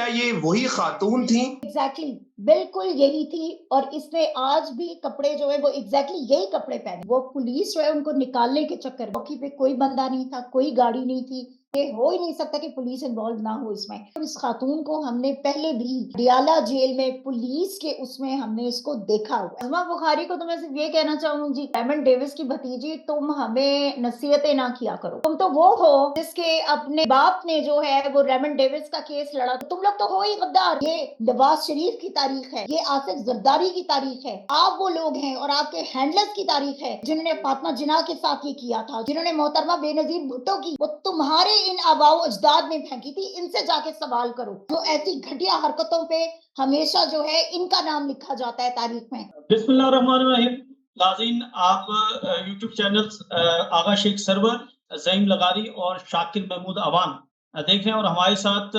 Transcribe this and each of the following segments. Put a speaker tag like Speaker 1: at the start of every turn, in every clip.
Speaker 1: क्या ये वही खातून थी?
Speaker 2: एग्जैक्टली बिल्कुल यही थी। और इसने आज भी कपड़े जो है वो एग्जैक्टली यही कपड़े पहने। वो पुलिस जो है उनको निकालने के चक्कर में, चौकी पे कोई बंदा नहीं था, कोई गाड़ी नहीं थी। ये हो ही नहीं सकता कि पुलिस इन्वॉल्व ना हो इसमें। तो इस खातून को हमने पहले भी डियाला जेल में पुलिस के उसमें हमने इसको देखा हुआ। अज़मा बुखारी को तो मैं सिर्फ ये कहना चाहूंगी, रेमंड डेविस की भतीजी, तुम हमें नसीहतें ना किया करो। तुम तो वो हो जिसके अपने बाप ने जो है वो रेमंड डेविस का केस लड़ा। तुम लोग तो हो ही गद्दार। ये नवाज शरीफ की तारीख है, ये आसिफ जरदारी की तारीख है। आप वो लोग हैं और आपके हैंडलर्स की तारीख है जिन्होंने फातिमा जिन्ना के साथ ये किया था, जिन्होंने मोहतरमा बेनजीर भुट्टो की वो तुम्हारे इन आबाओ अजदाद में फेंकी थी। इनसे जाके सवाल करो। जो ऐसी घटिया हरकतों पे हमेशा जो है इनका नाम लिखा जाता है तारीख में।
Speaker 3: बिस्मिल्लाहिर्रहमानिर्रहीम। नाज़रीन, आप यूट्यूब चैनल्स आगा शेख सरवर, ज़ईम लगारी और शाकिर महमूद अवान देख रहे हैं और हमारे साथ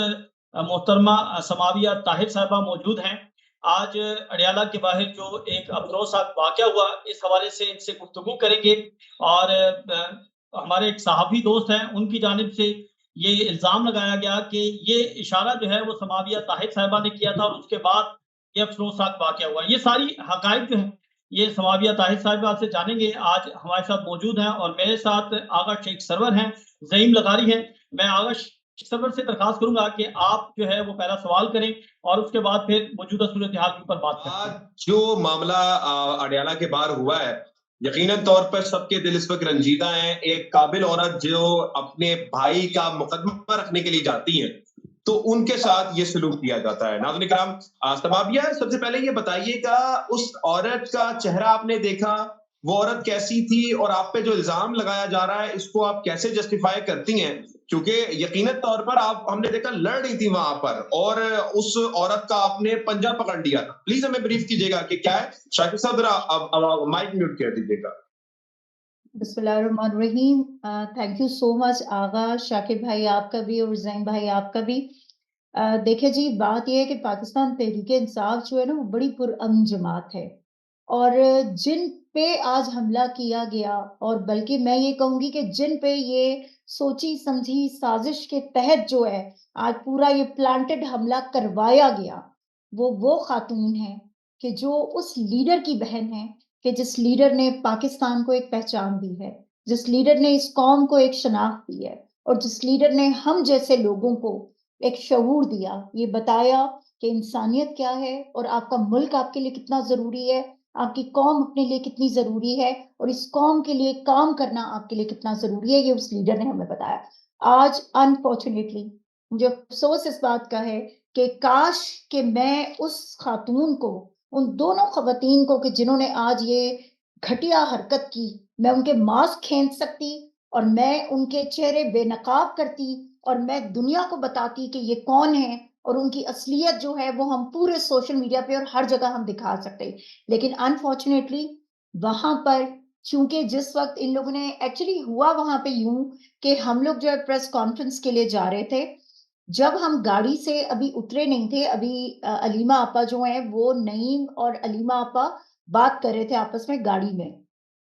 Speaker 3: मोहतरमा समाविया ताहिर साहिबा मौजूद हैं। आज अडियाला के बाहर जो एक अफसोसनाक वाक़या हुआ, इस हवाले से इनसे गुफ्तगू करेंगे और हमारे एक सहाफ़ी दोस्त हैं, उनकी जानिब से ये इल्ज़ाम लगाया गया कि ये इशारा जो है वो समाविया ताहिर साहिबा ने किया था और उसके बाद ये अफसोसनाक वाक़या हुआ। ये सारी हक़ाइक़ जो हैं, ये समाविया ताहिर साहिबा से जानेंगे। आज हमारे साथ मौजूद हैं और मेरे साथ आगा शेख सरवर हैं, ज़ईम लगारी हैं। मैं आगा शेख सरवर से दरख़्वास्त करूँगा कि आप जो है वो पहला सवाल करें और उसके बाद फिर मौजूदा सूरत-ए-हाल के ऊपर बात करते हैं।
Speaker 1: आज जो मामला अडियाला के बाहर हुआ है, यकीनन तौर पर सबके दिल इस वक़्त रंजीदा हैं। एक काबिल औरत जो अपने भाई का मुकदमा रखने के लिए जाती हैं, तो उनके साथ ये सलूक किया जाता है। नाज़रीन किराम, समाविया, सबसे पहले ये बताइएगा, उस औरत का चेहरा आपने देखा, वो औरत कैसी थी और आप पे जो इल्ज़ाम लगाया जा रहा है, इसको आप कैसे जस्टिफ़ाई करती हैं? क्योंकि यकीनन तौर पर आप, हमने देखा, लड़ रही थी वहाँ पर और उस औरत का आपने पंजा पकड़ लिया था। प्लीज़ हमें ब्रीफ कीजिएगा कि क्या है? शाकिर साहब ज़रा अब माइक म्यूट कर दीजिएगा।
Speaker 2: बिस्मिल्लाहिर्रहमानिर्रहीम। थैंक यू सो मच आगा, शाकिब भाई आपका भी और ज़ैन भाई आपका भी। देखिए जी, बात ये है कि पाकिस्तान तहरीक-ए-इंसाफ जो है ना वो बड़ी पुरअमन जमात है। और जिन पे आज हमला किया गया, और बल्कि मैं ये कहूँगी कि जिन पे ये सोची-समझी साज़िश के तहत जो है आज पूरा ये प्लांटेड हमला करवाया गया, वो ख़ातून हैं कि जो उस लीडर की बहन है, कि जिस लीडर ने पाकिस्तान को एक पहचान दी है, जिस लीडर ने इस कौम को एक शनाख्त दी है और जिस लीडर ने हम जैसे लोगों को एक शऊर दिया, ये बताया कि इंसानियत क्या है और आपका मुल्क आपके लिए कितना ज़रूरी है, आपकी कौम अपने लिए कितनी ज़रूरी है और इस कौम के लिए काम करना आपके लिए कितना ज़रूरी है, ये उस लीडर ने हमें बताया। आज अनफॉर्च्युनेटली मुझे अफ़सोस इस बात का है कि काश कि मैं उस खातून को, उन दोनों ख़वातीन को कि जिन्होंने आज ये घटिया हरकत की, मैं उनके मास्क खींच सकती और मैं उनके चेहरे बेनकाब करती और मैं दुनिया को बताती कि ये कौन है और उनकी असलियत जो है वो हम पूरे सोशल मीडिया पे और हर जगह हम दिखा सकते। लेकिन अनफॉर्च्युनेटली वहाँ पर, चूँकि जिस वक़्त इन लोगों ने, एक्चुअली हुआ वहाँ पे यूँ कि हम लोग जो है प्रेस कॉन्फ्रेंस के लिए जा रहे थे। जब हम गाड़ी से अभी उतरे नहीं थे, अभी अलीमा आपा जो हैं वो नईम और अलीमा आपा बात कर रहे थे आपस में गाड़ी में।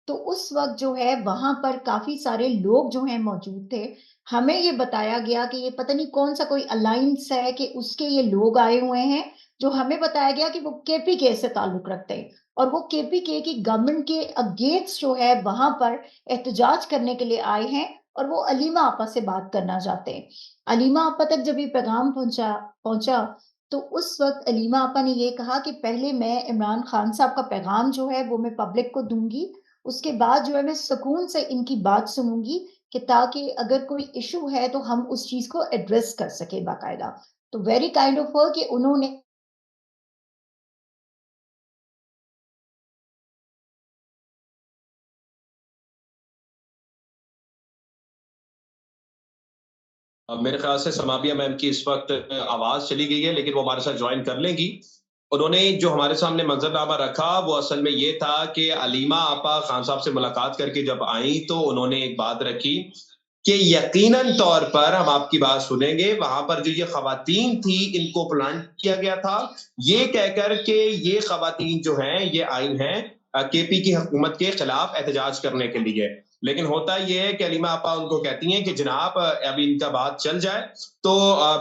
Speaker 2: तो उस वक़्त जो है वहाँ पर काफ़ी सारे लोग जो हैं मौजूद थे। हमें ये बताया गया कि ये पता नहीं कौन-सा कोई अलायंस है कि उसके ये लोग आए हुए हैं, जो हमें बताया गया कि वो केपीके से ताल्लुक़ रखते हैं और वो केपीके की गवर्नमेंट के अगेंस्ट जो है वहाँ पर एहतजाज करने के लिए आए हैं और वो अलीमा आपा से बात करना चाहते हैं। अलीमा आपा तक जब ये पैगाम पहुँचा, तो उस वक़्त अलीमा आपा ने ये कहा कि पहले मैं इमरान खान साहब का पैगाम जो है वो मैं पब्लिक को दूँगी, उसके बाद जो है मैं सुकून से इनकी बात सुनूँगी कि ताकि अगर कोई इश्यू है तो हम उस चीज़ को एड्रेस कर सकें बाकायदा। तो वेरी काइंड ऑफ हर कि उन्होंने
Speaker 1: मेरे ख्याल से समाबिया मैम की इस वक्त आवाज चली गई है, लेकिन वो हमारे साथ ज्वाइन कर लेंगी। उन्होंने जो हमारे सामने मंजरनामा रखा वो असल में ये था कि अलीमा आपा खान साहब से मुलाकात करके जब आई तो उन्होंने एक बात रखी कि यकीनन तौर पर हम आपकी बात सुनेंगे, वहां पर जो ये खवातीन थी इनको प्लांट किया गया था, ये कहकर के ये खवातीन जो हैं ये आई हैं केपी की हुकूमत के खिलाफ एहतजाज करने के लिए। लेकिन होता ये है कि अलीमा आपा उनको कहती हैं कि जनाब अभी इनका बात चल जाए तो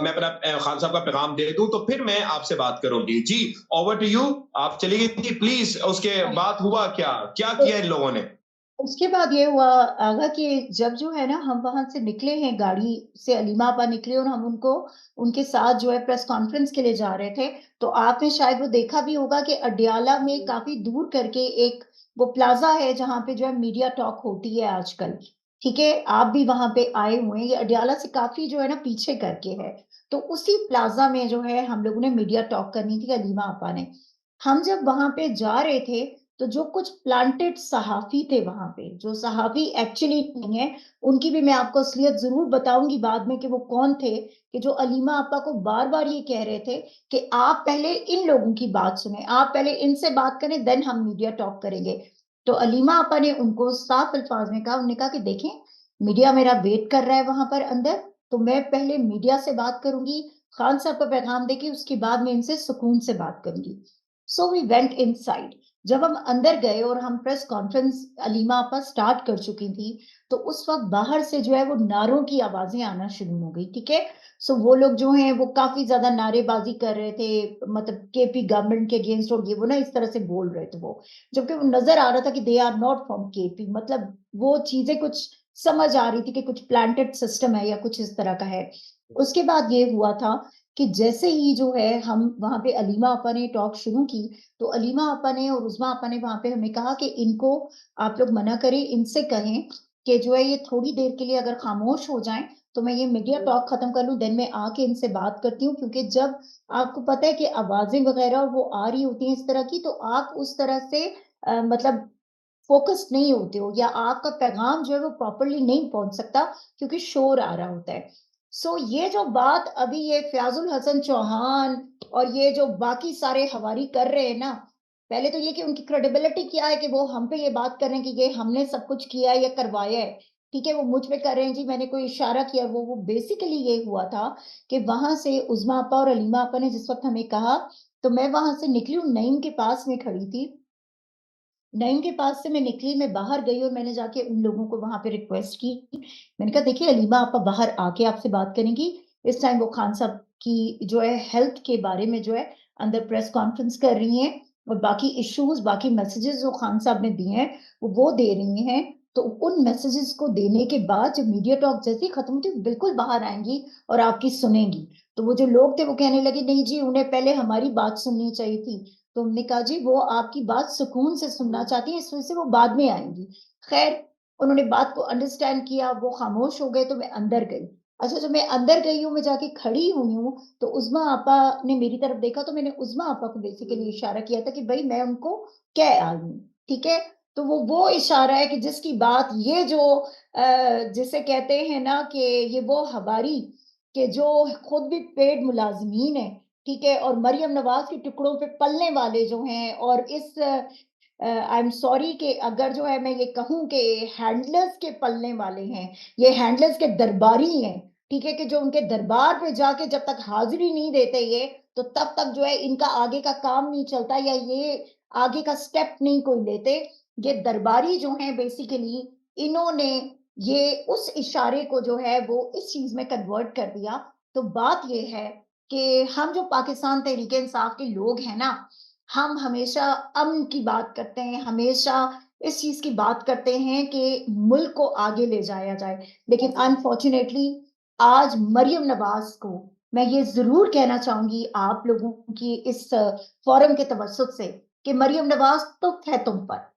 Speaker 1: मैं अपना खान साहब का पैगाम दे दूं तो फिर मैं आपसे बात करूंगी। जी, ओवर टू यू, आप चली गई थी प्लीज, उसके बाद हुआ क्या, क्या किया इन लोगों ने?
Speaker 2: उसके बाद ये हुआ आगा कि जब जो है ना हम वहां से निकले हैं, गाड़ी से अलीमा आपा निकले और हम उनको उनके साथ जो है प्रेस कॉन्फ्रेंस के लिए जा रहे थे, तो आपने शायद वो देखा भी होगा कि अडयाला में काफी दूर करके एक वो प्लाजा है जहाँ पे जो है मीडिया टॉक होती है आजकल। ठीक है, आप भी वहां पे आए हुए हैं, ये अडयाला से काफी जो है ना पीछे करके है। तो उसी प्लाजा में जो है हम लोगों ने मीडिया टॉक करनी थी अलीमा आपा ने। हम जब वहां पे जा रहे थे तो जो कुछ प्लांटेड सहाफी थे वहां पे, जो सहाफी एक्चुअली नहीं है, उनकी भी मैं आपको असलियत जरूर बताऊंगी बाद में कि वो कौन थे, कि जो अलीमा आपा को बार बार ये कह रहे थे कि आप पहले इन लोगों की बात सुने, आप पहले इनसे बात करें, देन हम मीडिया टॉक करेंगे। तो अलीमा आपा ने उनको साफ अल्फाज में कहा, उन्होंने कहा कि देखें, मीडिया मेरा वेट कर रहा है वहां पर अंदर, तो मैं पहले मीडिया से बात करूंगी, खान साहब का पैगाम देके उसके बाद मैं इनसे सुकून से बात करूंगी। So we went inside. जब हम अंदर गए और हम प्रेस कॉन्फ्रेंस अलीमा आपा स्टार्ट कर चुकी थी, तो उस वक्त बाहर से जो है वो नारों की आवाजें आना शुरू हो गई। ठीक है, सो वो लोग जो हैं वो काफी ज्यादा नारेबाजी कर रहे थे, मतलब केपी गवर्नमेंट के अगेंस्ट, और ये वो ना इस तरह से बोल रहे थे वो, जबकि वो नजर आ रहा था कि they are not from KP, मतलब वो चीजें कुछ समझ आ रही थी कि कुछ प्लांटेड सिस्टम है या कुछ इस तरह का है। उसके बाद ये हुआ था कि जैसे ही जो है हम वहां पे अलीमा आपा ने टॉक शुरू की, तो अलीमा आपा ने और उज़मा आपा ने वहां पे हमें कहा कि इनको आप लोग मना करें, इनसे कहें कि जो है ये थोड़ी देर के लिए अगर खामोश हो जाएं तो मैं ये मीडिया टॉक खत्म कर लूं, देन मैं आके इनसे बात करती हूँ। क्योंकि जब आपको पता है कि आवाजें वगैरह वो आ रही होती हैं इस तरह की, तो आप उस तरह से मतलब फोकस्ड नहीं होते हो, या आपका पैगाम जो है वो प्रॉपरली नहीं पहुंच सकता क्योंकि शोर आ रहा होता है। सो ये जो बात अभी ये फयाजुल हसन चौहान और ये जो बाकी सारे हवारी कर रहे हैं ना, पहले तो ये कि उनकी क्रेडिबिलिटी क्या है कि वो हम पे ये बात कर रहे हैं कि ये हमने सब कुछ किया है या करवाया है। ठीक है, वो मुझ पे कर रहे हैं जी मैंने कोई इशारा किया, वो बेसिकली ये हुआ था कि वहां से उज़मा आपा और अलीमा आपा ने जिस वक्त हमें कहा, तो मैं वहां से निकली हूँ, नईम के पास में खड़ी थी। नईम के पास से मैं निकली, मैं बाहर गई और मैंने जाके उन लोगों को वहां पे रिक्वेस्ट की। मैंने कहा देखिए अलीमा आपा बाहर आके आपसे बात करेंगी, इस टाइम वो खान साहब की जो है हेल्थ के बारे में जो है अंदर प्रेस कॉन्फ्रेंस कर रही हैं, और बाकी इश्यूज बाकी मैसेजेस जो खान साहब ने दिए हैं वो दे रही हैं। तो उन मैसेजेस को देने के बाद जब मीडिया टॉक जैसे ही खत्म होती बिल्कुल बाहर आएंगी और आपकी सुनेंगी। तो वो जो लोग थे वो कहने लगे नहीं जी उन्हें पहले हमारी बात सुननी चाहिए थी। तो हमने कहा जी वो आपकी बात सुकून से सुनना चाहती है, इस वजह से वो बाद में आएंगी। खैर, उन्होंने बात को अंडरस्टैंड किया, वो खामोश हो गए, तो मैं अंदर गई। अच्छा, जब मैं अंदर गई हूँ, मैं जाके खड़ी हुई हूँ, तो उज़मा आपा ने मेरी तरफ देखा, तो मैंने उज़मा आपा को बेसिकली इशारा किया था कि भाई मैं उनको कह आई हूँ। ठीक है, तो वो इशारा है कि जिसकी बात ये जो जिसे कहते हैं ना कि ये वो हवारी के जो खुद भी पेड मुलाजमीन है, ठीक है, और मरियम नवाज के टुकड़ों पे पलने वाले जो हैं, और इस आई एम सॉरी कि अगर जो है मैं ये कहूं कि हैंडलर्स के पलने वाले हैं, ये हैंडलर्स के दरबारी हैं। ठीक है, कि जो उनके दरबार पे जाके जब तक हाजिरी नहीं देते ये, तो तब तक जो है इनका आगे का काम नहीं चलता, या ये आगे का स्टेप नहीं कोई लेते। ये दरबारी जो हैं बेसिकली, इन्होंने ये उस इशारे को जो है वो इस चीज में कन्वर्ट कर दिया। तो बात ये है कि हम जो पाकिस्तान तहरीक इंसाफ के लोग हैं ना, हम हमेशा अमन की बात करते हैं, हमेशा इस चीज की बात करते हैं कि मुल्क को आगे ले जाया जाए। लेकिन अनफॉर्चुनेटली आज मरियम नवाज को मैं ये जरूर कहना चाहूंगी आप लोगों की इस फोरम के तवज्जुह से कि मरियम नवाज तुम है, तुम पर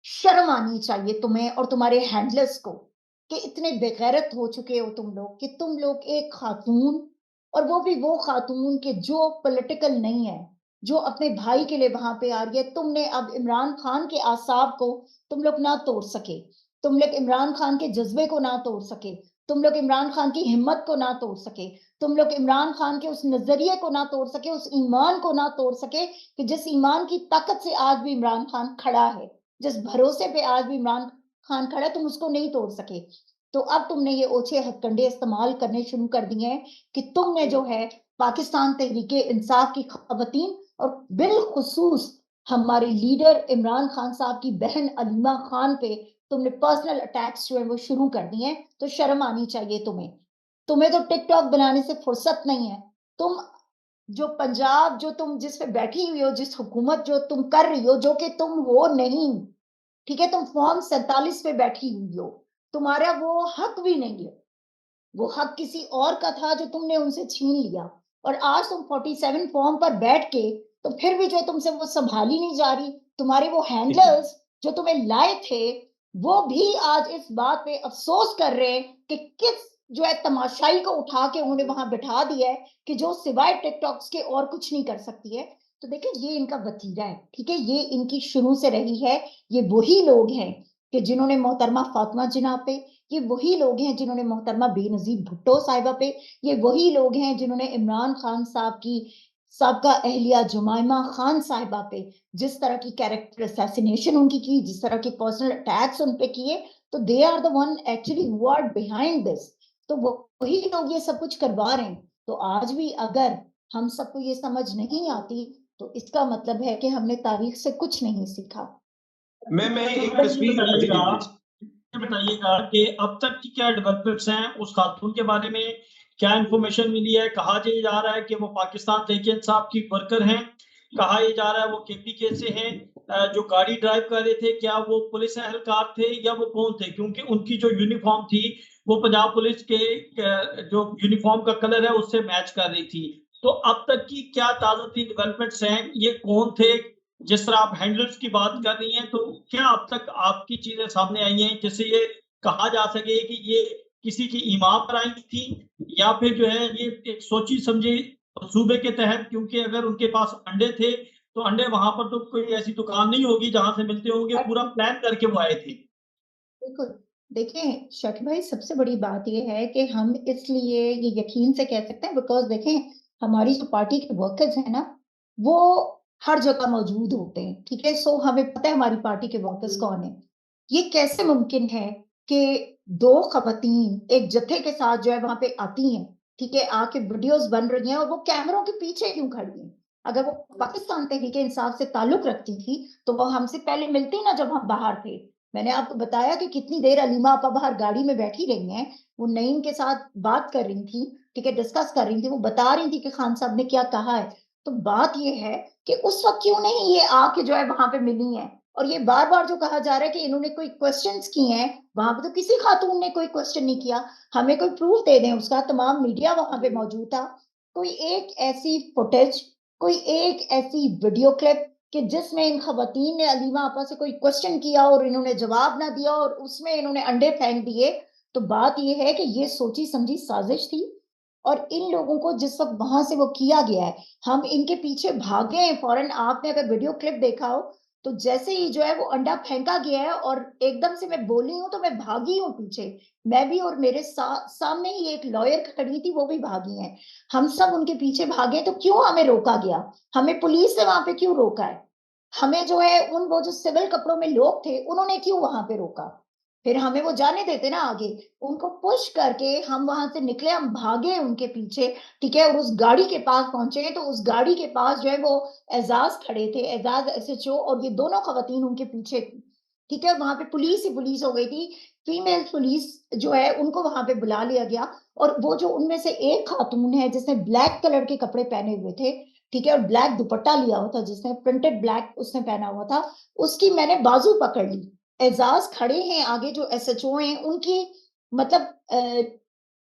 Speaker 2: शर्म आनी चाहिए तुम्हें और तुम्हारे हैंडलर्स को, कि इतने बेगैरत हो चुके हो तुम लोग कि तुम लोग एक खातून, और वो भी वो खातून के जो पॉलिटिकल नहीं है, जो अपने भाई के लिए वहां पे आ रही है। तुमने अब इमरान खान के आसाब को तुम लोग ना तोड़ सके, तुम लोग इमरान खान के जज्बे को ना तोड़ सके, तुम लोग इमरान खान की हिम्मत को ना तोड़ सके, तुम लोग इमरान खान के उस नजरिए को ना तोड़ सके, उस ईमान को ना तोड़ सके कि जिस ईमान की ताकत से आज भी इमरान खान खड़ा है, जिस भरोसे पे आज भी इमरान खान खड़ा है, तुम उसको नहीं तोड़ सके। तो अब तुमने ये ओछे हथकंडे इस्तेमाल करने शुरू कर दिए हैं कि तुमने जो है पाकिस्तान तहरीके इंसाफ की खवातीन और बिलखुसूस हमारे लीडर इमरान खान साहब की बहन अलीमा खान पे तुमने पर्सनल अटैक्स जो है वो शुरू कर दिए हैं, तो शर्म आनी चाहिए तुम्हें। तुम्हें तो टिकटॉक बनाने से फुर्सत नहीं है। तुम जो पंजाब जो तुम जिस पे बैठी हुई हो, जिस हुकूमत जो तुम कर रही हो, जो कि तुम हो नहीं, ठीक है, तुम फॉर्म 47 पे बैठी हुई हो, तुम्हारा वो हक भी नहीं है। वो हक किसी और का था जो तुमने उनसे छीन लिया, और आज तुम 47 फॉर्म पर बैठ के तो फिर भी जो तुमसे वो संभाली नहीं जा रही। तुम्हारे वो हैंडलर्स जो तुम्हें लाए थे, वो भी आज इस बात पे अफसोस कर रहे हैं कि किस जो है तमाशाई को उठा के उन्होंने वहां बिठा दिया है कि जो सिवाय टिकटॉक्स के और कुछ नहीं कर सकती है। तो देखिए, ये इनका वतीरा है, ठीक है, ये इनकी शुरू से रही है। ये वही लोग हैं कि जिन्होंने मोहतरमा फातिमा जिन्ना पे, ये वही लोग हैं जिन्होंने मोहतरमा बेनजीर भुट्टो साहिबा पे, ये वही लोग हैं जिन्होंने इमरान खान साहब की साबका अहलिया जुमाइमा खान साहिबा पे जिस तरह की कैरेक्टर असैसिनेशन उनकी की, जिस तरह के पर्सनल अटैक्स उन पे किए, तो they are the one actually who are behind this. तो वही लोग ये सब कुछ करवा रहे हैं। तो आज भी अगर हम सबको ये समझ नहीं आती, तो इसका मतलब है कि हमने तारीख से कुछ नहीं सीखा।
Speaker 1: मैं एक
Speaker 3: ये
Speaker 1: तस्वीर
Speaker 3: बताइएगा कि अब तक की क्या डेवलपमेंट्स हैं उस खातून के बारे में, क्या इंफॉर्मेशन मिली है? कहा ये जा रहा है कि वो पाकिस्तान तहरीक इंसाफ की वर्कर हैं, कहा ये जा रहा है वो केपीके से हैं। जो गाड़ी ड्राइव कर रहे थे, क्या वो पुलिस एहलकार थे या वो कौन थे? क्योंकि उनकी जो यूनिफॉर्म थी वो पंजाब पुलिस के जो यूनिफॉर्म का कलर है उससे मैच कर रही थी। तो अब तक की क्या ताजा डेवलपमेंट्स हैं? ये कौन थे? जिस तरह आप हैंडल्स की बात कर रही हैं, तो क्या अब तक आपकी चीजें सामने आई हैं जिससे ये कहा जा सके कि ये किसी की ईमा पर आई थी, या फिर जो है ये एक सोची समझी सूबे के तहत? क्योंकि अगर उनके पास अंडे थे तो अंडे वहां पर तो कोई ऐसी दुकान नहीं होगी जहां से मिलते होंगे, पूरा प्लान करके वो आए थे।
Speaker 2: बिल्कुल। देखिए शक भाई, सबसे बड़ी बात ये है कि हम इसलिए ये यकीन से कह सकते हैं बिकॉज़ देखें, हमारी जो पार्टी के वर्कर्स हैं ना, वो हर जगह मौजूद होते हैं, ठीक है? सो हमें पता है हमारी पार्टी के वर्कर्स कौन हैं। ये कैसे मुमकिन है कि 2 ख़वातीन एक जत्थे के साथ जो है वहाँ पे आती हैं, ठीक है? आके वीडियोज़ बन रही हैं और वो कैमरों के पीछे क्यों खड़ी हैं? अगर वो पाकिस्तान तहरीक-ए-इंसाफ से ताल्लुक़ रखती थी, तो वो हमसे पहले मिलती ना जब हम बाहर थे। मैंने आपको बताया कि कितनी देर अलीमा आपा बाहर गाड़ी में बैठी रही हैं, वो नईम के साथ बात कर रही थी, ठीक है, डिस्कस कर रही थी, वो बता रही थी कि खान साहब ने क्या कहा है। तो बात ये है कि उस वक़्त क्यों नहीं ये आके जो है वहाँ पे मिली हैं? और ये बार-बार जो कहा जा रहा है कि इन्होंने कोई क्वेश्चन्स किए हैं, वहाँ पे तो किसी खातून ने कोई क्वेश्चन नहीं किया। हमें कोई प्रूफ दे दें उसका, तमाम मीडिया वहाँ पे मौजूद था। कोई एक ऐसी फुटेज, कोई एक ऐसी वीडियो क्लिप कि जिसमें इन ख़वातीन ने अलीमा आपा से कोई क्वेश्चन किया और इन्होंने जवाब ना दिया और उसमें इन्होंने अंडे फेंक दिए। तो बात ये है कि ये सोची-समझी साज़िश थी, और इन लोगों को जिस वक़्त वहाँ से वो किया गया है, हम इनके पीछे भागे हैं फ़ौरन। आपने अगर वीडियो क्लिप देखा हो, तो जैसे ही जो है वो अंडा फेंका गया है और एकदम से मैं बोली हूँ, तो मैं भागी हूँ पीछे। मैं भी, और मेरे सामने ही एक लॉयर खड़ी थी, वो भी भागी हैं। हम सब उनके पीछे भागे, तो क्यों हमें रोका गया? हमें पुलिस ने वहाँ पे क्यों रोका है? हमें जो है वो जो सिविल कपड़ों में लोग थे, उन्होंने क्यों वहाँ पे रोका? फिर हमें वो जाने देते ना आगे। उनको पुश करके हम वहाँ से निकले, हम भागे उनके पीछे, ठीक है? और उस गाड़ी के पास पहुँचे, तो उस गाड़ी के पास जो है वो एजाज़ खड़े थे, एजाज़ एसएचओ, और ये दोनों ख़वातीन उनके पीछे थी, ठीक है? वहाँ पे पुलिस ही पुलिस हो गई थी। फीमेल पुलिस जो है उनको वहाँ पे बुला लिया गया, और वो जो उनमें से एक खातून है जिसने ब्लैक कलर के कपड़े पहने हुए थे, ठीक है, और ब्लैक दुपट्टा लिया हुआ था, जिसने प्रिंटेड ब्लैक उसने पहना हुआ था, उसकी मैंने बाजू पकड़ ली। एजाज खड़े हैं आगे, जो एसएचओ हैं उनकी, मतलब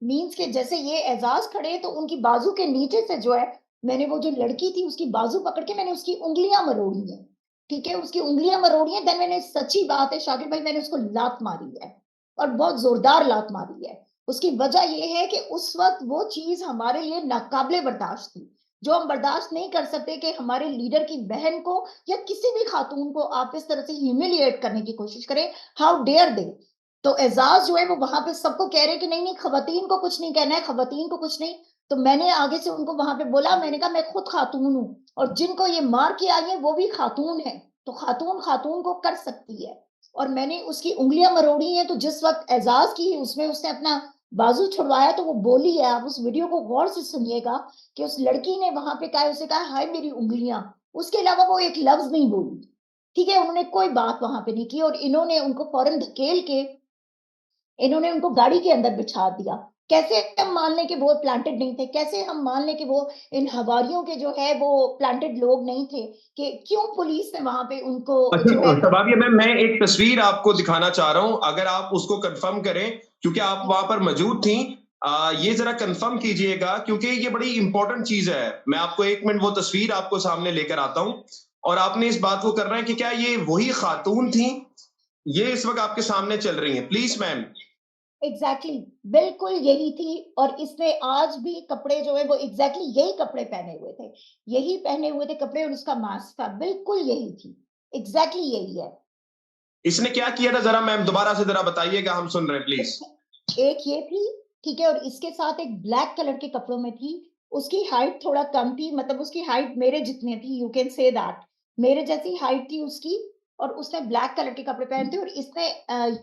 Speaker 2: मीन्स के जैसे ये एजाज खड़े हैं, तो उनकी बाजू के नीचे से जो है, मैंने वो जो लड़की थी उसकी बाजू पकड़ के मैंने उसकी उंगलियां मरोड़ी हैं, ठीक है, उसकी उंगलियां मरोड़ी हैं। देन मैंने, सच्ची बात है शाकिर भाई, मैंने उसको लात मारी है, और बहुत जोरदार लात मारी है। उसकी वजह ये है कि उस वक्त वो चीज हमारे लिए नाकाबिले बर्दाश्त थी, जो हम बर्दाश्त नहीं कर सकते कि हमारे लीडर की बहन को या किसी भी खातून को आप इस तरह से ह्यूमिलिएट करने की कोशिश करें। How dare they! तो एजाज जो है वो वहां पे सबको कह रहे हैं कि नहीं नहीं, खवातीन को कुछ नहीं कहना है, खवातीन को कुछ नहीं। तो मैंने आगे से उनको वहां पे बोला, मैंने कहा मैं खुद खातून हूँ, और जिनको ये मार के आई है वो भी खातून है, तो खातून खातून को कर सकती है। और मैंने उसकी उंगलियां मरोड़ी हैं। तो जिस वक्त एजाज की उसमें उसने अपना बाजू छुड़वाया, तो वो बोली है, आप उस वीडियो को गौर से सुनिएगा, कि उस लड़की ने वहां पे कहा, उसे कहा हाय मेरी उंगलियां, उसके अलावा वो एक लफ्ज नहीं बोली। ठीक है, उन्होंने कोई बात वहां पे नहीं की और इन्होंने उनको फौरन धकेल के इन्होंने उनको गाड़ी के अंदर बिठा दिया। कैसे हम मान लें कि वो प्लांटेड नहीं थे? कैसे हम मान लें कि वो इन हवारियों के जो है वो प्लांटेड लोग नहीं थे? कि क्यों पुलिस ने वहां पे उनको
Speaker 1: अच्छा,
Speaker 2: जो है वो
Speaker 1: शबाबिया मैम, मैं एक तस्वीर आपको दिखाना चाह रहा हूं, अगर आप उसको कंफर्म करें, क्योंकि आप वहां पर मौजूद थी। ये जरा कंफर्म कीजिएगा, क्योंकि ये बड़ी इंपॉर्टेंट चीज है। मैं आपको 1 मिनट वो तस्वीर आपको सामने लेकर आता हूं, और आपने इस बात को करना है कि क्या ये वही खातून थी, ये इस वक्त आपके सामने चल रही हैं। Please ma'am.
Speaker 2: एग्जैक्टली बिल्कुल यही थी। और इसने आज भी कपड़े जो है वो एग्जैक्टली यही कपड़े पहने हुए थे, यही पहने हुए थे कपड़े, और उसका मास्क था, बिल्कुल यही थी, एग्जैक्टली यही है।
Speaker 1: इसने क्या किया था, जरा मैम दोबारा से जरा बताइएगा, हम सुन रहे हैं प्लीज।
Speaker 2: एक ये थी, ठीक है, और इसके साथ एक ब्लैक कलर के कपड़ों में थी। उसकी हाइट थोड़ा कम थी, मतलब उसकी हाइट मेरे जितनी थी, यू कैन से दैट, मेरे जैसी हाइट थी उसकी। और उसने ब्लैक कलर के कपड़े पहने थे, और इसने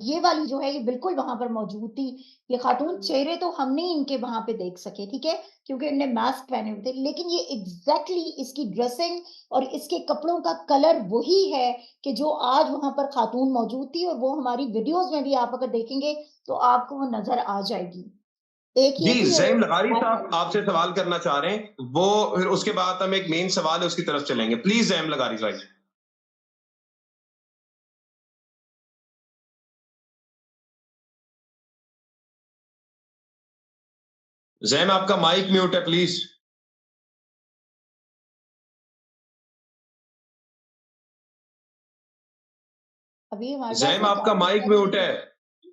Speaker 2: ये वाली जो है ये बिल्कुल वहां पर मौजूद थी। ये खातून, चेहरे तो हम नहीं इनके वहां पे देख सके, ठीक है, क्योंकि इनने मास्क पहने हुए थे, लेकिन ये एग्जैक्टली इसकी ड्रेसिंग और इसके कपड़ों का कलर वही है कि जो आज वहां पर खातून मौजूद थी। और वो हमारी वीडियोस में भी आप अगर देखेंगे तो आपको वो नजर आ जाएगी। एक
Speaker 1: जी,
Speaker 2: ये थी और
Speaker 1: ज़ैम लगारी साहब आपसे सवाल करना चाह रहे हैं, वो फिर उसके बाद हम एक मेन सवाल है उसकी तरफ चलेंगे। प्लीज ज़ैम लगारी भाई। ज़ैम आपका माइक म्यूट है, प्लीज।
Speaker 2: अभी हमारे पास
Speaker 1: ज़ैम
Speaker 2: ना
Speaker 1: आपका
Speaker 2: काफी
Speaker 1: माइक
Speaker 2: सारी
Speaker 1: म्यूट है।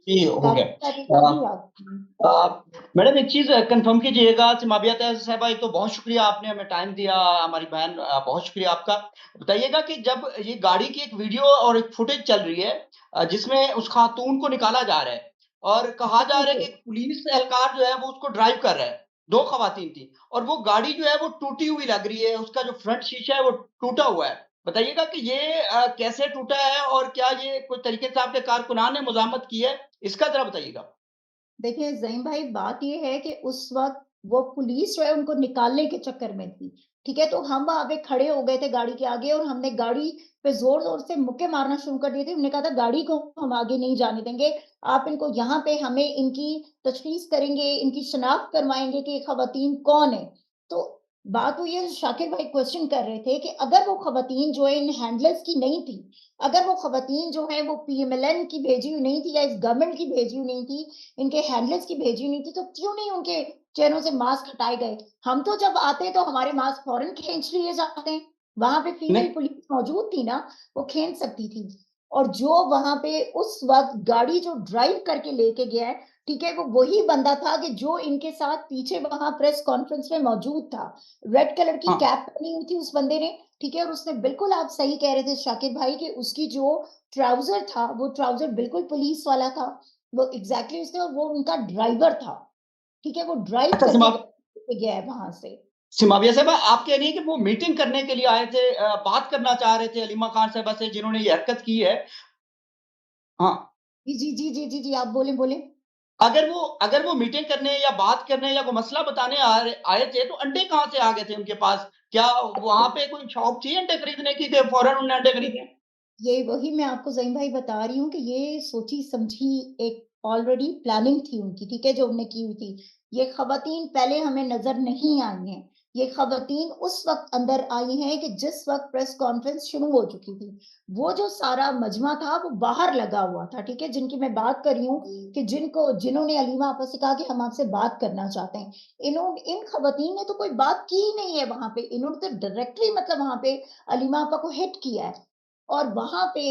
Speaker 4: जी हो
Speaker 2: काफी
Speaker 4: गया।
Speaker 2: सारी गाड़ी आती हैं।
Speaker 4: मैडम एक चीज कंफर्म कीजिएगा, सिमाबिया साहबा, तो बहुत शुक्रिया, आपने हमें टाइम दिया, हमारी बहन, बहुत शुक्रिया आपका। बताइएगा कि जब ये गाड़ी की एक वीडियो और एक फुटेज चल रही है जिसमें उस खातून को निकाला जा रहा है और कहा जा रहा है कि पुलिस एहलकार जो है वो उसको ड्राइव कर रहा है, 2 खवातीन थी, और वो गाड़ी जो है वो टूटी हुई लग रही है, उसका जो फ्रंट शीशा है वो टूटा हुआ है। बताइएगा कि ये कैसे टूटा है और क्या ये कोई तरीके से आपके कारकुनान ने मुज़ाहमत की है? इसका ज़रा बताइएगा।
Speaker 2: देखिए ज़हीम भाई, बात ये है कि उस वक़्त वो पुलिस जो है उनको निकालने के चक्कर में थी, ठीक है? तो हम वहाँ पे खड़े हो गए थे गाड़ी के आगे, और हमने गाड़ी पे ज़ोर-ज़ोर से मुक्के मारना शुरू कर दिए थे। हमने कहा था गाड़ी को हम आगे नहीं जाने देंगे, आप इनको यहाँ पे हमें इनकी तशख़ीस करेंगे, इनकी शिनाख्त करवाएँगे कि ये ख़वातीन कौन है। तो बात हुई है, शाकिर भाई क्वेश्चन कर रहे थे कि अगर वो ख़वातीन जो है इन हैंडलर्स की नहीं थी, अगर वो ख़वातीन जो है वो पीएमएलएन की भेजी हुई नहीं थी या इस गवर्नमेंट की भेजी हुई नहीं थी, इनके हैंडलर्स की भेजी नहीं थी, तो क्यों नहीं उनके चेहरों से मास्क हटाए गए? हम तो जब आते हैं तो हमारे मास्क फौरन खींच लिए जाते हैं। वहां पे फीमेल
Speaker 4: नहीं,
Speaker 2: पुलिस मौजूद थी ना, वो खींच सकती थी। और जो वहां पे उस वक्त गाड़ी जो ड्राइव करके लेके गया है, ठीक है, वो वही बंदा था कि जो इनके साथ पीछे वहां प्रेस कॉन्फ्रेंस में मौजूद था। रेड कलर की
Speaker 4: हाँ,
Speaker 2: कैप पहनी हुई थी उस बंदे ने, ठीक है, और उसने बिल्कुल, आप सही कह रहे थे शाकिर भाई, कि उसकी जो ट्राउजर था वो ट्राउजर बिल्कुल पुलिस वाला था। वो एग्ज़ैक्टली उसने, और वो उनका ड्राइवर था, ठीक है? वो ड्राइव
Speaker 4: अच्छा
Speaker 2: करके लेके गया है वहाँ से।
Speaker 4: सिमाविया साहबा, आप कह रही हैं कि वो मीटिंग करने के लिए आए थे, बात करना चाह रहे थे अलीमा खान साहिबा से जिन्होंने ये हरकत की है। हाँ,
Speaker 2: जी, जी, जी, जी, जी, जी, आप बोलें, बोलें।
Speaker 4: अगर वो मीटिंग करने या बात करने या कोई मसला बताने आए थे, तो अंडे कहाँ से आ गए थे उनके पास? क्या वहाँ पे कोई शॉप थी अंडे खरीदने की कि फौरन उन्होंने अंडे खरीदे?
Speaker 2: ये वही मैं आपको ज़हीम भाई बता रही हूँ कि ये सोची-समझी एक ऑलरेडी प्लानिंग थी उनकी, ठीक है, जो उन्होंने की हुई थी। ये ख़वातीन पहले हमें नज़र नहीं आई हैं। ये ख़वातीन उस वक़्त अंदर आई हैं कि जिस वक़्त प्रेस कॉन्फ्रेंस शुरू हो चुकी थी। वो जो सारा मजमा था वो बाहर लगा हुआ था, ठीक है, जिनकी मैं बात कर रही हूँ कि जिन्होंने अलीमा आपा से कहा कि हम आपसे बात करना चाहते हैं। इन ख़वातीन ने तो कोई बात की ही नहीं है वहाँ पे। इन्होंने तो डायरेक्टली मतलब वहाँ पे अलीमा आपा को हिट किया है। और वहाँ पे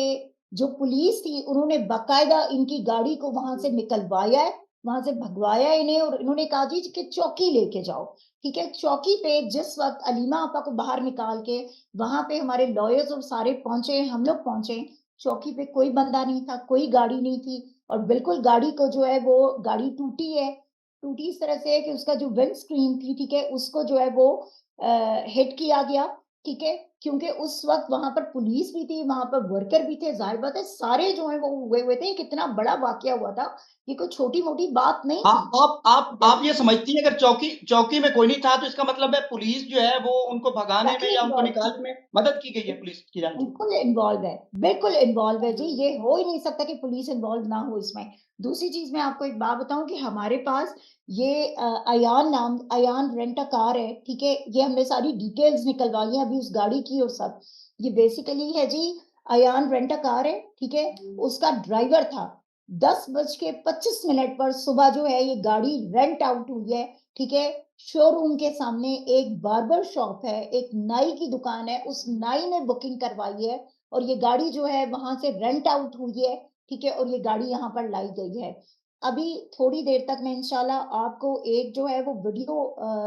Speaker 2: जो पुलिस थी उन्होंने बाकायदा इनकी गाड़ी को वहाँ से निकलवाया है, वहाँ से भगवाया इन्हें, और इन्होंने कहा जी कि चौकी लेके जाओ, ठीक है? चौकी पे जिस वक़्त अलीमा आपा को बाहर निकाल के वहाँ पे हमारे लॉयर्स और सारे पहुँचे, हम लोग पहुँचे, चौकी पे कोई बंदा नहीं था, कोई गाड़ी नहीं थी, और बिल्कुल गाड़ी को जो है वो गाड़ी टूटी है। टूटी इस तरह से है कि उसका जो विंड स्क्रीन थी, ठीक है, उसको जो है वो हिट किया गया, ठीक है? क्योंकि उस वक्त वहां पर पुलिस भी थी, वहां पर वर्कर भी थे, जाहिर बात है सारे जो है वो हुए हुए थे। कितना बड़ा वाकया हुआ था, ये कोई छोटी मोटी बात नहीं थी।
Speaker 4: आप ये समझती हैं अगर चौकी में कोई नहीं था तो इसका मतलब है पुलिस जो है वो उनको भगाने में या उनको निकालने में मदद की गई है पुलिस की जान से?
Speaker 2: बिल्कुल इन्वॉल्व है, बिल्कुल इन्वॉल्व है जी। ये हो ही नहीं सकता कि पुलिस इन्वॉल्व ना हो इसमें। दूसरी चीज मैं आपको एक बात बताऊं कि हमारे पास ये अयान रेंट अ कार है, ठीक है। ये हमने सारी डिटेल्स निकलवा ली हैं अभी उस गाड़ी की और सब। ये बेसिकली है जी, अयान रेंट अ कार है, ठीक है। उसका ड्राइवर था। 10:25 पर सुबह जो है ये गाड़ी रेंट आउट हुई है, ठीक है। शोरूम के सामने एक बार्बर शॉप है, एक नाई की दुकान है, उस नाई ने बुकिंग करवाई है और ये गाड़ी जो है वहां से रेंट आउट हुई है, ठीक है। और ये गाड़ी यहाँ पर लाई गई है। अभी थोड़ी देर तक मैं इंशाल्लाह आपको एक जो है वो वीडियो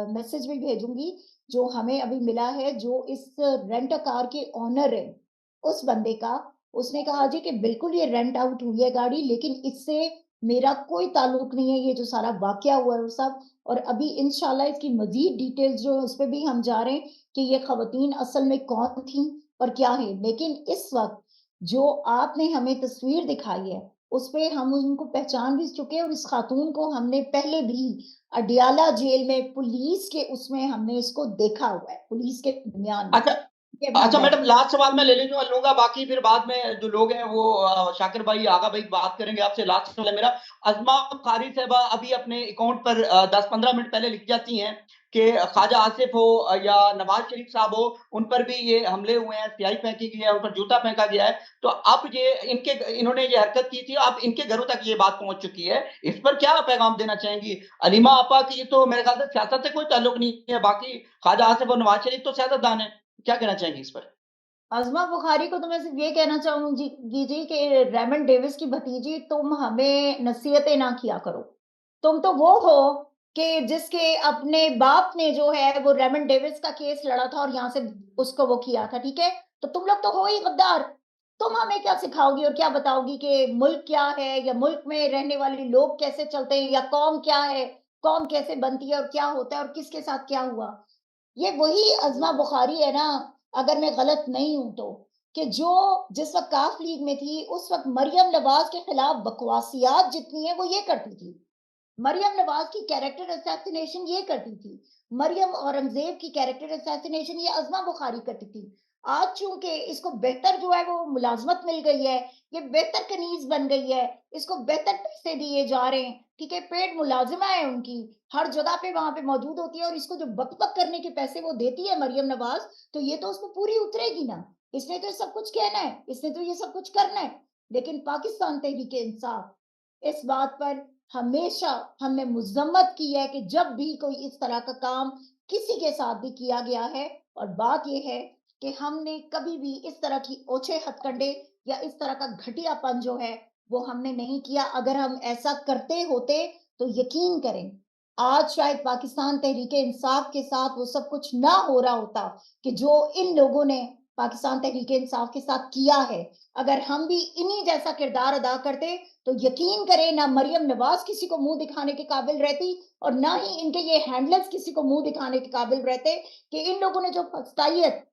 Speaker 2: मैसेज भी भेजूंगी, जो हमें अभी मिला है, जो इस रेंट कार के ओनर है उस बंदे का। उसने कहा जी कि बिल्कुल ये रेंट आउट हुई है गाड़ी, लेकिन इससे मेरा कोई ताल्लुक नहीं है, ये जो सारा वाकया हुआ है वो सब। और अभी इंशाल्लाह इसकी मजीद डिटेल्स जो है उस पर भी हम जा रहे हैं कि ये खवातीन असल में कौन थी और क्या है। लेकिन इस वक्त जो आपने हमें तस्वीर दिखाई है उस पे हम उनको पहचान भी चुके हैं और इस खातून को हमने पहले भी अडियाला जेल में पुलिस के उसमें हमने इसको देखा हुआ है, पुलिस के दरमियान में।
Speaker 4: अच्छा मैडम, लास्ट सवाल मैं ले लूंगा, बाकी फिर बाद में जो लोग हैं वो शाकिर भाई, आगा भाई बात करेंगे आपसे। लास्ट सवाल है मेरा। अज़मा बुखारी साहबा अभी अपने अकाउंट पर 10-15 मिनट पहले लिख जाती हैं कि ख्वाजा आसिफ हो या नवाज शरीफ साहब हो, उन पर भी ये हमले हुए हैं, स्याही फेंकी गई है, उन पर जूता फेंका गया है। तो अब ये इन्होंने ये हरकत की थी, अब इनके घरों तक ये बात पहुंच चुकी है। इस पर क्या पैगाम देना चाहेंगी अलीमा आपा की? ये तो मेरे ख्याल से सियासत से कोई ताल्लुक नहीं है, बाकी ख्वाजा आसिफ और नवाज शरीफ तो सियासतदान है। क्या कहना चाहेंगी इस पर?
Speaker 2: अज़मा बुखारी को तो मैं सिर्फ ये कहना चाहूंगी जी कि रेमंड डेविस की भतीजी, तुम हमें नसीहतें ना किया करो। तुम तो वो हो कि जिसके अपने बाप ने जो है वो रेमंड डेविस का केस लड़ा था और यहाँ से उसको वो किया था, ठीक है। तो तुम लोग तो हो ही गद्दार। तुम हमें क्या सिखाओगी और क्या बताओगी कि मुल्क क्या है या मुल्क में रहने वाले लोग कैसे चलते हैं या कौम क्या है, कौम कैसे बनती है और क्या होता है और किसके साथ क्या हुआ। ये वही अज़मा बुखारी है ना, अगर मैं गलत नहीं हूं तो, कि जो जिस वक्त काफ लीग में थी उस वक्त मरियम नवाज के खिलाफ बकवासियात जितनी है वो ये करती थी। मरियम नवाज की कैरेक्टर असैसिनेशन ये करती थी। मरियम औरंगजेब की कैरेक्टर असैसिनेशन ये अज़मा बुखारी करती थी। आज चूंकि इसको बेहतर जो है वो मुलाजमत मिल गई है, ये बेहतर कनीज बन गई है, इसको बेहतर पैसे दिए जा रहे हैं, ठीक है। पेड मुलाजिमा है उनकी, हर जगह पे वहां पे मौजूद होती है और इसको जो बक करने के पैसे वो देती है मरियम नवाज, तो ये तो उसको पूरी उतरेगी ना। इसने तो सब कुछ कहना है, इसने तो ये सब कुछ करना है। लेकिन पाकिस्तान तहरीक इंसाफ इस बात पर हमेशा हमने मुजम्मत की है कि जब भी कोई इस तरह का काम किसी के साथ भी किया गया है, और बात यह है कि हमने कभी भी इस तरह की ओछे हथकंडे या इस तरह का घटियापन जो है वो हमने नहीं किया। अगर हम ऐसा करते होते तो यकीन करें आज शायद पाकिस्तान तहरीके इंसाफ के साथ वो सब कुछ ना हो रहा होता कि जो इन लोगों ने पाकिस्तान तहरीके इंसाफ के साथ किया है। अगर हम भी इन्हीं जैसा किरदार अदा करते तो यकीन करें ना मरियम नवाज किसी को मुंह दिखाने के काबिल रहती और ना ही इनके ये हैंडलर्स किसी को मुंह दिखाने के काबिल रहते कि इन लोगों ने जो फस्तायत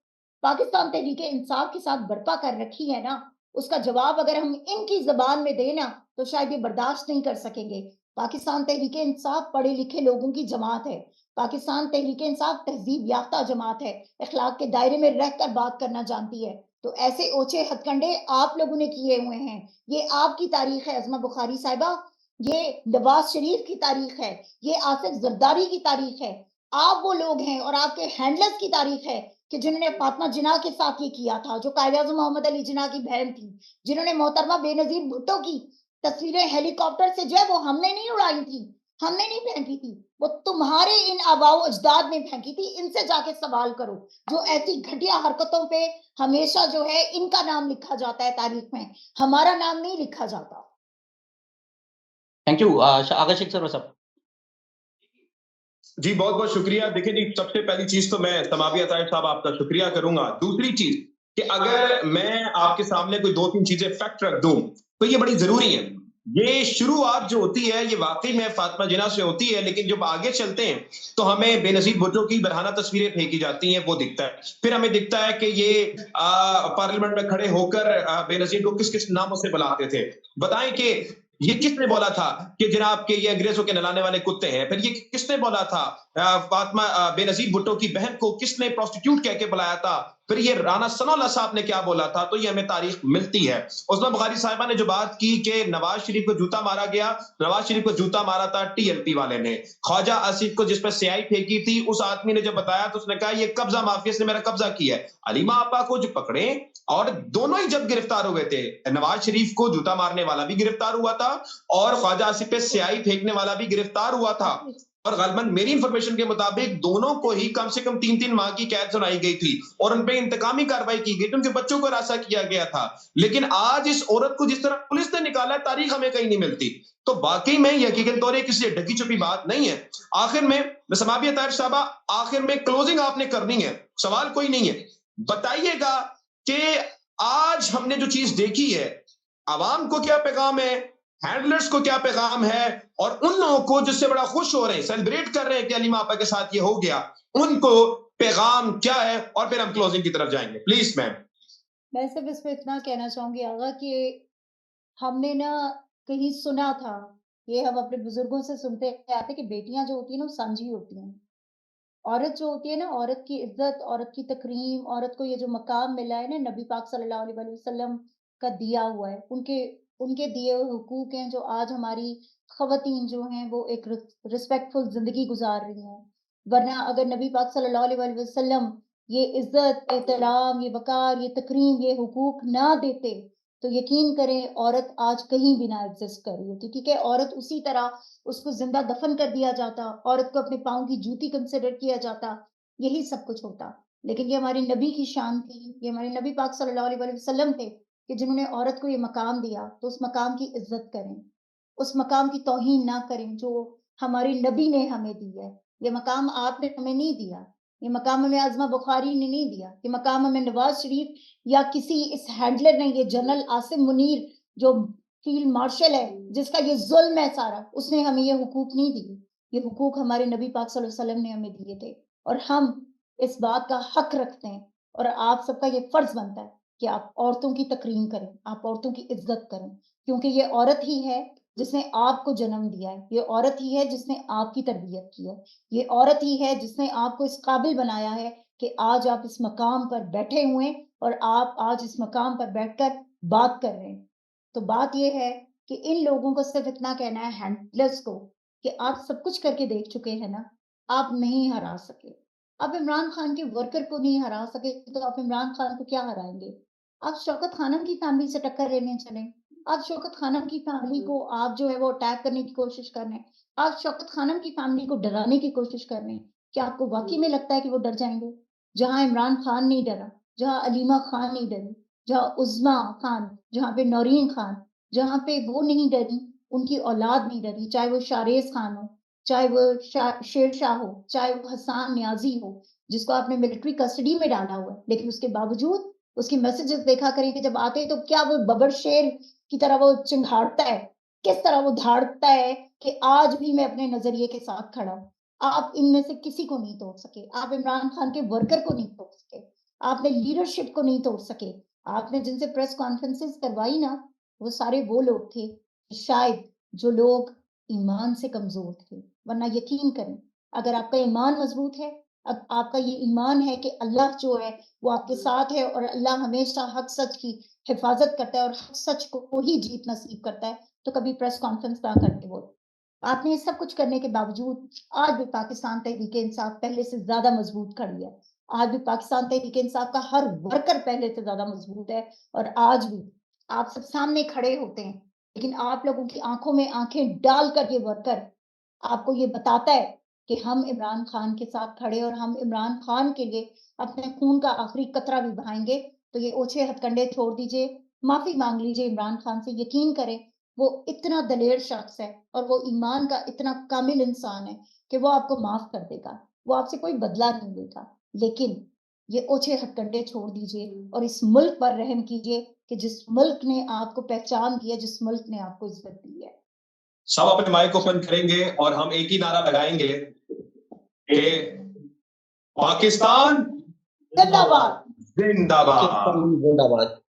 Speaker 2: पाकिस्तान तहरीके इंसाफ के साथ बर्पा कर रखी है ना, उसका जवाब अगर हम इनकी जबान में देना तो शायद ये बर्दाश्त नहीं कर सकेंगे। पाकिस्तान तहरीके इंसाफ पढ़े लिखे लोगों की जमात है। पाकिस्तान तहरीके इंसाफ तहजीब याफ्ता जमात है, इखलाक के दायरे में रहकर बात करना जानती है। तो ऐसे ओछे हथकंडे आप लोगों ने किए हुए हैं। ये आपकी तारीख है अज़मा बुखारी साहिबा, ये नवाज शरीफ की तारीख है, ये आसिफ जरदारी की तारीख है। आप वो लोग हैं और आपके हैंडलर्स की तारीख है कि जिन्होंने फातिमा जिन्ना के साथ ये किया था, जो कायद-ए-आज़म मोहम्मद अली जिन्ना की बहन थी, जिन्होंने मोहतरमा बेनज़ीर भुट्टो की तस्वीरें हेलीकॉप्टर से जो है वो हमने नहीं उड़ाई थी, हमने नहीं फेंकी थी, वो तुम्हारे इन आबाओ अजदाद ने फेंकी थी। इनसे जाके सवाल करो जो ऐसी घटिया हरकतों पे हमेशा जो है इनका नाम लिखा जाता है तारीख में, हमारा नाम नहीं लिखा जाता।
Speaker 4: Thank you Agha Sheikh sir साहब।
Speaker 1: जी बहुत बहुत शुक्रिया। देखिए जी, सबसे पहली चीज तो मैं तमामी अतायब साहब आपका शुक्रिया करूंगा। दूसरी चीज कि अगर मैं आपके सामने कोई 2-3 चीजें फैक्ट रख दूं तो ये बड़ी जरूरी है। ये शुरुआत जो होती है ये वाकई में फातिमा जिन्ना से होती है, लेकिन जब आगे चलते हैं तो हमें बेनज़ीर भुट्टो की बरहाना तस्वीरें फेंकी जाती हैं, वो दिखता है। फिर हमें दिखता है कि ये पार्लियामेंट में खड़े होकर बेनज़ीर को किस-किस नामों से बुलाते थे। बताएं कि ये किसने बोला था कि जनाब के ये अंग्रेजों के नहलाने वाले कुत्ते हैं? फिर ये किसने बोला था फातिमा बेनज़ीर भुट्टो की बहन को किसने प्रोस्टिट्यूट कह के बुलाया था? फिर ये राना सनाउल्लाह साहब ने क्या बोला था? तो ये हमें तारीख मिलती है। उस्मा बुखारी साहिबा ने जो बात की कि नवाज शरीफ को जूता मारा गया, नवाज शरीफ को जूता मारा था टीएमपी वाले ने। ख्वाजा आसिफ को जिस पर स्याही फेंकी थी, उस आदमी ने जब बताया तो उसने कहा ये कब्जा माफिया से मेरा कब्जा किया है। अलीमा आपा को जो पकड़े और दोनों ही जब गिरफ्तार हुए थे, नवाज शरीफ को जूता मारने वाला भी गिरफ्तार हुआ था और ख्वाजा आसिफ पे स्याही फेंकने वाला भी गिरफ्तार हुआ था। और गलबन मेरी इंफॉर्मेशन के मुताबिक दोनों को ही कम से कम 3-3 माह की कैद सुनाई गई थी और उन पे इंतकामी कार्रवाई की गई थी, उनके बच्चों को रासा किया गया था। लेकिन आज इस औरत को जिस तरह पुलिस ने निकाला, तारीख हमें कहीं नहीं मिलती। तो वाकई में ये हकीकत तौर किसी ढकी छुपी बात नहीं है। आखिर में समाबिया ताहिर साहबा, आखिर में क्लोजिंग आपने करनी है, सवाल कोई नहीं है। बताइएगा कि आज हमने जो चीज देखी है, आवाम को क्या पैगाम है, हैंडलर्स को क्या पैगाम है और उन लोगों को जिससे बड़ा खुश हो रहे हैं, सेलिब्रेट कर रहे हैं कि अलीमा आपा के साथ ये हो गया, उनको पैगाम क्या है? और फिर हम क्लोजिंग की तरफ जाएंगे। Please ma'am.
Speaker 2: मैं सिर्फ इसमें इतना कहना चाहूँगी आगा कि हमने ना कहीं सुना था, ये हम अपने बुजुर्गों से सुनते आते कि बेटियाँ जो होती हैं ना, वो सांझी होती हैं। औरत जो होती है ना, औरत की इज़्ज़त, औरत की तकरीम, औरत को ये जो मकाम मिला है ना नबी पाक सल्लल्लाहु अलैहि वसल्लम का दिया हुआ है, उनके उनके दिए हुए हुकूक हैं जो आज हमारी ख़वातीन जो हैं वो एक रिस्पेक्टफुल ज़िंदगी गुज़ार रही हैं। वरना अगर नबी पाक सल्लल्लाहु अलैहि वसल्लम ये इज़्ज़त, एहतराम, ये वक़ार, ये तकरीम, ये हुकूक ना देते, तो यकीन करें औरत आज कहीं भी ना एग्ज़िस्ट कर रही होती, ठीक है? औरत उसी तरह उसको ज़िंदा दफ़न कर दिया जाता, औरत को अपने पाँव की जूती कंसिडर किया जाता, यही सब कुछ होता। लेकिन ये हमारे नबी की शान थी, ये हमारे नबी पाक सल्लल्लाहु अलैहि वसल्लम थे कि जिन्होंने औरत को ये मकाम दिया, तो उस मकाम की इज़्ज़त करें, उस मकाम की तौहीन ना करें जो हमारे नबी ने हमें दी है। ये मकाम आपने हमें नहीं दिया, ये मकाम हमें आज़मा बुखारी ने नहीं दिया, ये मकाम हमें नवाज़ शरीफ या किसी इस हैंडलर ने, ये जनरल आसिम मुनीर जो फील्ड मार्शल है, जिसका ये ज़ुल्म है सारा, उसने हमें ये हुकूक नहीं दिए। ये हुकूक हमारे नबी पाक सल्लल्लाहु अलैहि वसल्लम ने हमें दिए थे और हम इस बात का हक रखते हैं और आप सबका ये फ़र्ज़ बनता है कि आप औरतों की तकरीम करें, आप औरतों की इज़्ज़त करें, क्योंकि ये औरत ही है जिसने आपको जन्म दिया है, ये औरत ही है जिसने आपकी तरबियत की है, ये औरत ही है जिसने आपको इस काबिल बनाया है कि आज आप इस मकाम पर बैठे हुए हैं और आप आज इस मकाम पर बैठकर बात कर रहे हैं। तो बात ये है कि इन लोगों को सिर्फ़ इतना कहना है हैंडलर्स को कि आप सब कुछ करके देख चुके हैं ना, आप नहीं हरा सके। आप इमरान खान के वर्कर को नहीं हरा सके, तो आप इमरान खान को क्या हराएँगे? आप शौकत खानम की फैमिली से टक्कर लेने चले। आप शौकत खानम की फैमिली को आप जो है वो अटैक करने की कोशिश कर रहे हैं। आप शौकत खानम की फैमिली को डराने की कोशिश कर रहे हैं। क्या आपको वाक़ई में लगता है कि वो डर जाएँगे? जहाँ इमरान खान नहीं डरा, जहाँ अलीमा खान नहीं डरी, जहाँ उज़्मा खान, जहाँ पे नौरीन खान, जहाँ पे वो नहीं डरी, उनकी औलाद नहीं डरी, चाहे वो शारेज़ खान हो, चाहे वो शेरशाह हो, चाहे वो हसन नियाज़ी हो, जिसको आपने मिलिट्री कस्टडी में डाला हुआ है। लेकिन उसके बावजूद उसके मैसेजेस देखा करें कि जब आते हैं तो क्या वो बबर शेर की तरह वो चिंघाड़ता है, किस तरह वो धाड़ता है कि आज भी मैं अपने नज़रिए के साथ खड़ा हूँ। आप इनमें से किसी को नहीं तोड़ सके, आप इमरान खान के वर्कर को नहीं तोड़ सके, आपने लीडरशिप को नहीं तोड़ सके। आपने जिनसे प्रेस कॉन्फ्रेंसेस करवाई ना, वो सारे वो लोग थे, शायद जो लोग ईमान से कमज़ोर थे। वरना यकीन करें, अगर आपका ईमान मज़बूत है, अब आपका ये ईमान है कि अल्लाह जो है, वो आपके साथ है और अल्लाह हमेशा हक सच की हिफ़ाज़त करता है और हक सच को ही जीत नसीब करता है, तो कभी प्रेस कॉन्फ्रेंस ना करके बोले। आपने ये सब कुछ करने के बावजूद आज भी पाकिस्तान तहरीक-ए-इंसाफ पहले से ज़्यादा मज़बूत खड़ी है। आज भी पाकिस्तान तहरीक-ए-इंसाफ का हर वर्कर पहले से ज़्यादा मज़बूत है और आज भी आप सब सामने खड़े होते हैं, लेकिन आप लोगों की आँखों में आँखें डालकर ये वर्कर आपको ये बताता है कि हम इमरान खान के साथ खड़े और हम इमरान खान के लिए अपने खून का आखिरी कतरा भी बहाएँगे। तो ये ओछे हथकंडे छोड़ दीजिए, माफ़ी माँग लीजिए इमरान खान से, यकीन करें वो इतना दलेर शख्स है और वो ईमान का इतना कामिल इंसान है कि वो आपको माफ़ कर देगा। वो आपसे कोई बदला नहीं लेगा। लेकिन ये ओछे हथकंडे छोड़ दीजिए और इस मुल्क पर रहम कीजिए कि जिस मुल्क ने आपको पहचान किया, जिस मुल्क ने आपको इज्जत दी है।
Speaker 1: सब अपने माइक ओपन करेंगे और हम एक ही नारा लगाएंगे कि पाकिस्तान
Speaker 2: जिंदाबाद।
Speaker 1: जिंदाबाद।
Speaker 4: जिंदाबाद।